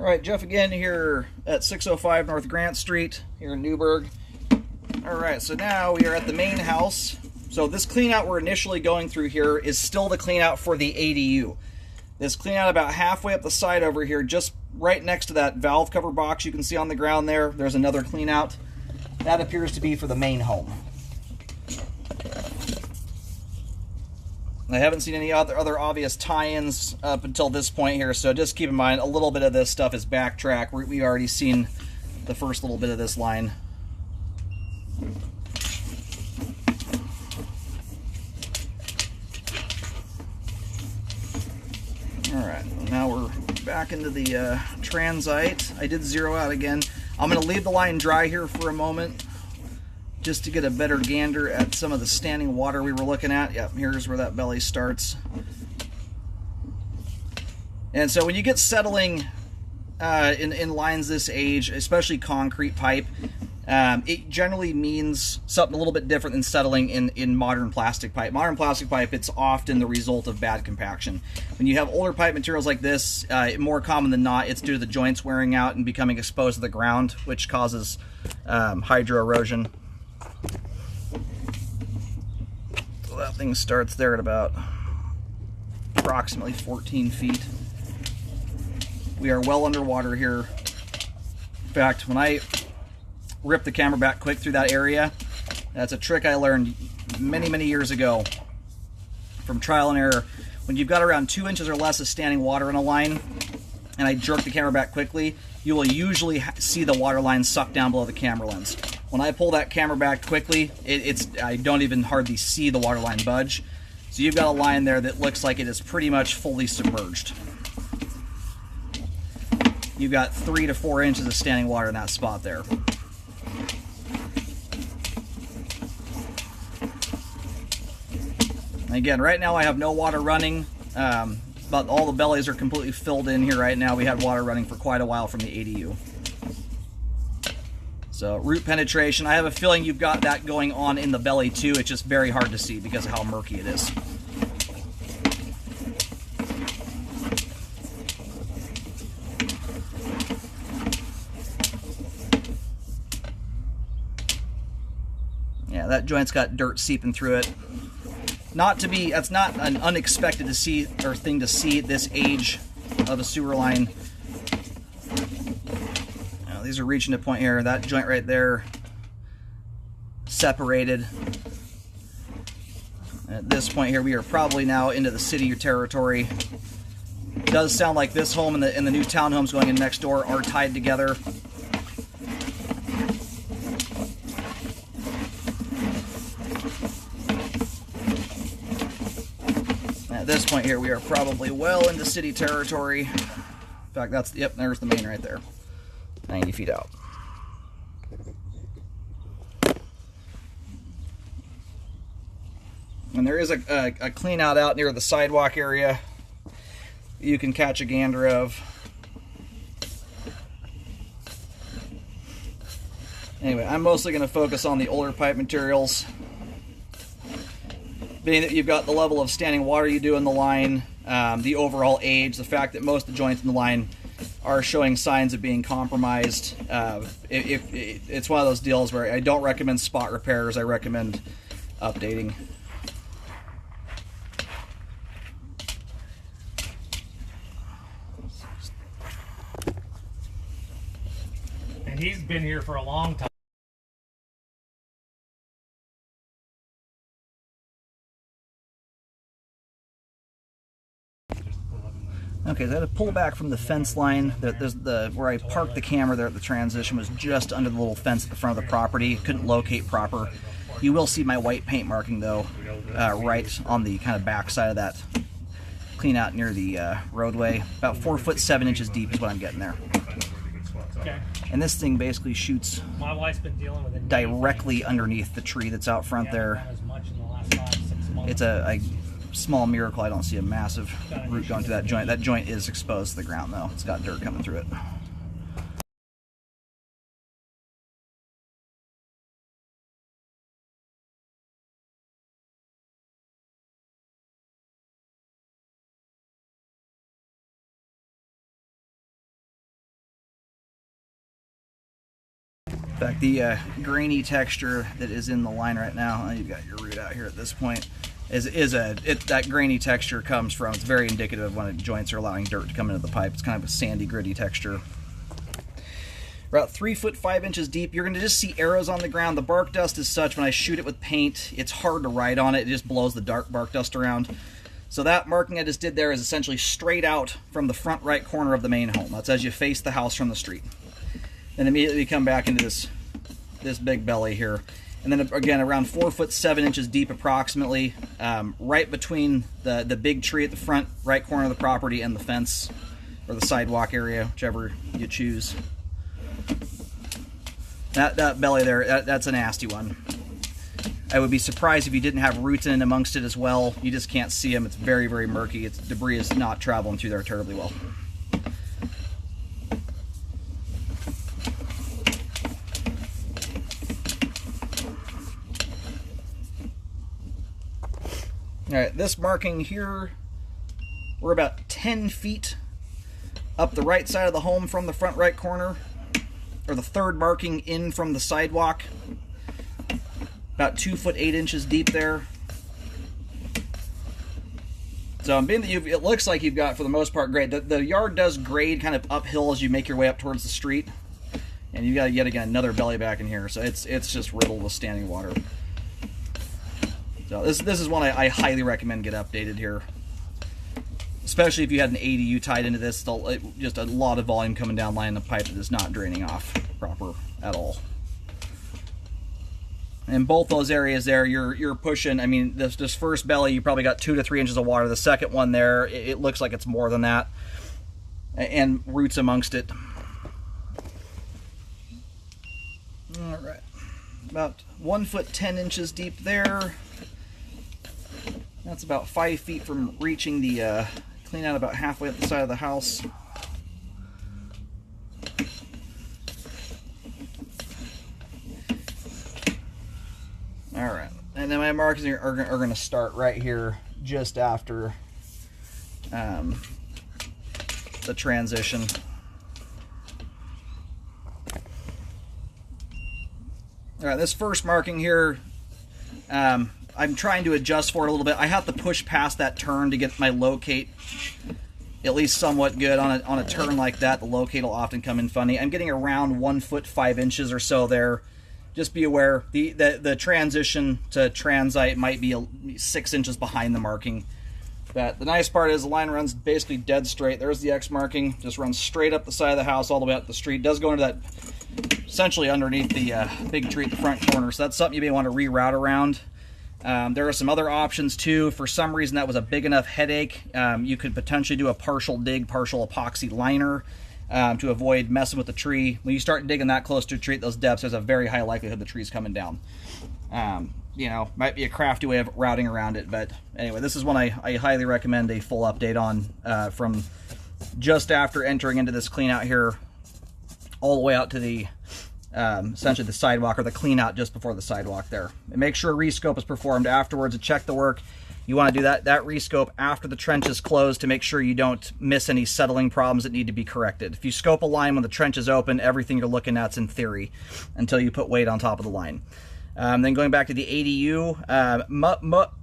All right, Jeff again here at 605 North Grant Street here in Newburgh. All right, so now we are at the main house. So this cleanout we're initially going through here is still the cleanout for the ADU. This cleanout about halfway up the side over here, just right next to that valve cover box you can see on the ground there, there's another cleanout. That appears to be for the main home. I haven't seen any other obvious tie-ins up until this point here, so just keep in mind a little bit of this stuff is backtrack. We've already seen the first little bit of this line. Alright, now we're back into the transite. I did zero out again. I'm going to leave the line dry here for a moment just to get a better gander at some of the standing water we were looking at. Yep, here's where that belly starts. And so when you get settling in lines this age, especially concrete pipe, it generally means something a little bit different than settling in modern plastic pipe. Modern plastic pipe, it's often the result of bad compaction. When you have older pipe materials like this, more common than not, it's due to the joints wearing out and becoming exposed to the ground, which causes hydro erosion. So that thing starts there at about approximately 14 feet. We are well underwater here. In fact, when I rip the camera back quick through that area, that's a trick I learned many years ago from trial and error. When you've got around 2 inches or less of standing water in a line, and I jerk the camera back quickly, you will usually see the water line suck down below the camera lens. When I pull that camera back quickly, I don't even hardly see the water line budge. So you've got a line there that looks like it is pretty much fully submerged. You've got 3 to 4 inches of standing water in that spot there. And again, right now I have no water running, but all the bellies are completely filled in here right now. We had water running for quite a while from the ADU. So root penetration, I have a feeling you've got that going on in the belly too. It's just very hard to see because of how murky it is. Yeah, that joint's got dirt seeping through it. That's not an unexpected to see or thing to see at this age of a sewer line. These are reaching a point here. That joint right there separated. At this point here, we are probably now into the city territory. It does sound like this home and the new townhomes going in next door are tied together. At this point here, we are probably well into city territory. In fact, yep, there's the main right there. 90 feet out. And there is a clean out near the sidewalk area you can catch a gander of. Anyway, I'm mostly going to focus on the older pipe materials. Being that you've got the level of standing water you do in the line, the overall age, the fact that most of the joints in the line are showing signs of being compromised. It's one of those deals where I don't recommend spot repairs. I recommend updating. And he's been here for a long time. Okay, so I had to pull back from the fence line. Where I parked the camera there at the transition was just under the little fence at the front of the property. Couldn't locate proper. You will see my white paint marking though, right on the kind of back side of that clean out near the roadway. About 4 foot 7 inches deep is what I'm getting there. Okay. And this thing basically shoots My wife's been dealing with it directly underneath the tree that's out front there. as much in the last 5-6 months. It's a small miracle I don't see a massive root going through that joint. That joint is exposed to the ground though. It's got dirt coming through it. fact, the grainy texture that is in the line right now, you've got your root out here at this point, that grainy texture comes from, it's very indicative of when the joints are allowing dirt to come into the pipe. It's kind of a sandy, gritty texture. About 3 foot 5 inches deep. You're going to just see arrows on the ground. The bark dust is such, when I shoot it with paint, it's hard to write on it. It just blows the dark bark dust around. So that marking I just did there is essentially straight out from the front right corner of the main home. That's as you face the house from the street. Then immediately come back into this big belly here. And then again, around 4 foot 7 inches deep approximately, right between the big tree at the front right corner of the property and the fence, or the sidewalk area, whichever you choose. That belly there, that's a nasty one. I would be surprised if you didn't have roots in amongst it as well. You just can't see them. It's very, very murky. Debris is not traveling through there terribly well. All right, this marking here, we're about 10 feet up the right side of the home from the front right corner, or the third marking in from the sidewalk. About 2 foot 8 inches deep there. So being that it looks like you've got, for the most part, grade. The yard does grade kind of uphill as you make your way up towards the street, and you got yet again another belly back in here. So it's just riddled with standing water. So this is one I highly recommend get updated here, especially if you had an ADU tied into this. Just a lot of volume coming down line in the pipe that is not draining off proper at all. In both those areas there, you're pushing. I mean, this first belly, you probably got 2 to 3 inches of water. The second one there, it looks like it's more than that, and roots amongst it. All right, about 1 foot 10 inches deep there. That's about 5 feet from reaching the clean out, about halfway up the side of the house. All right, and then my markings are going to start right here, just after the transition. All right, this first marking here, I'm trying to adjust for it a little bit. I have to push past that turn to get my locate at least somewhat good. On a turn like that, the locate will often come in funny. I'm getting around 1 foot 5 inches or so there. Just be aware, the transition to transite might be 6 inches behind the marking. But the nice part is the line runs basically dead straight. There's the X marking, just runs straight up the side of the house all the way up the street. It does go into that, essentially underneath the big tree at the front corner, so that's something you may want to reroute around. There are some other options too. For some reason that was a big enough headache, you could potentially do a partial dig, partial epoxy liner to avoid messing with the tree. When you start digging that close to a tree at those depths, there's a very high likelihood the tree's coming down. You know, might be a crafty way of routing around it, but anyway, this is one I highly recommend a full update on, from just after entering into this clean out here all the way out to the essentially the sidewalk, or the clean out just before the sidewalk there. And make sure a rescope is performed afterwards to check the work. You want to do that rescope after the trench is closed to make sure you don't miss any settling problems that need to be corrected. If you scope a line when the trench is open, everything you're looking at's in theory until you put weight on top of the line. Then going back to the ADU,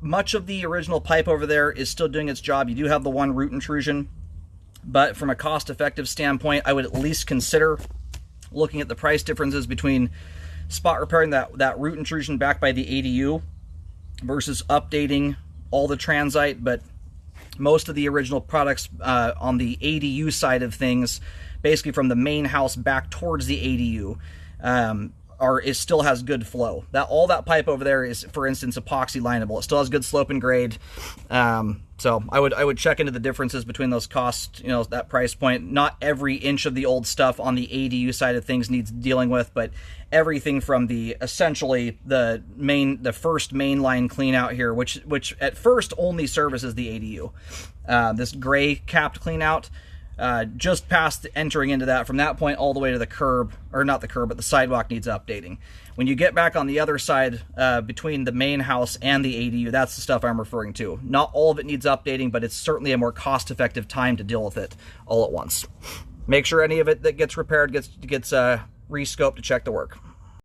much of the original pipe over there is still doing its job. You do have the one root intrusion, but from a cost-effective standpoint, I would at least consider looking at the price differences between spot repairing that root intrusion back by the ADU versus updating all the transite. But most of the original products on the ADU side of things, basically from the main house back towards the ADU, it still has good flow. All that pipe over there is, for instance, epoxy lineable. It still has good slope and grade. So I would check into the differences between those costs, you know, that price point. Not every inch of the old stuff on the ADU side of things needs dealing with, but everything from essentially the first mainline clean out here, which at first only services the ADU. This gray capped clean out, just past entering into that, from that point all the way to the curb, or not the curb, but the sidewalk needs updating. When you get back on the other side, between the main house and the ADU, that's the stuff I'm referring to. Not all of it needs updating, but it's certainly a more cost-effective time to deal with it all at once. Make sure any of it that gets repaired gets rescoped to check the work.